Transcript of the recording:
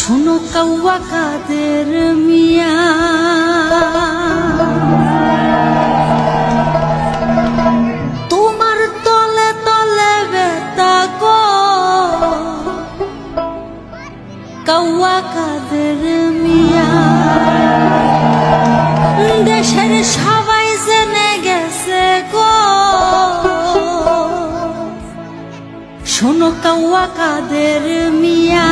শোনো কাউয়া কাদের মিয়া, তোমার তলে তলে বেতা গো কাউয়া কাদের মিয়া। দেশের সবাই জেনে গেছে গো, শোনো কাউয়া কাদের মিয়া।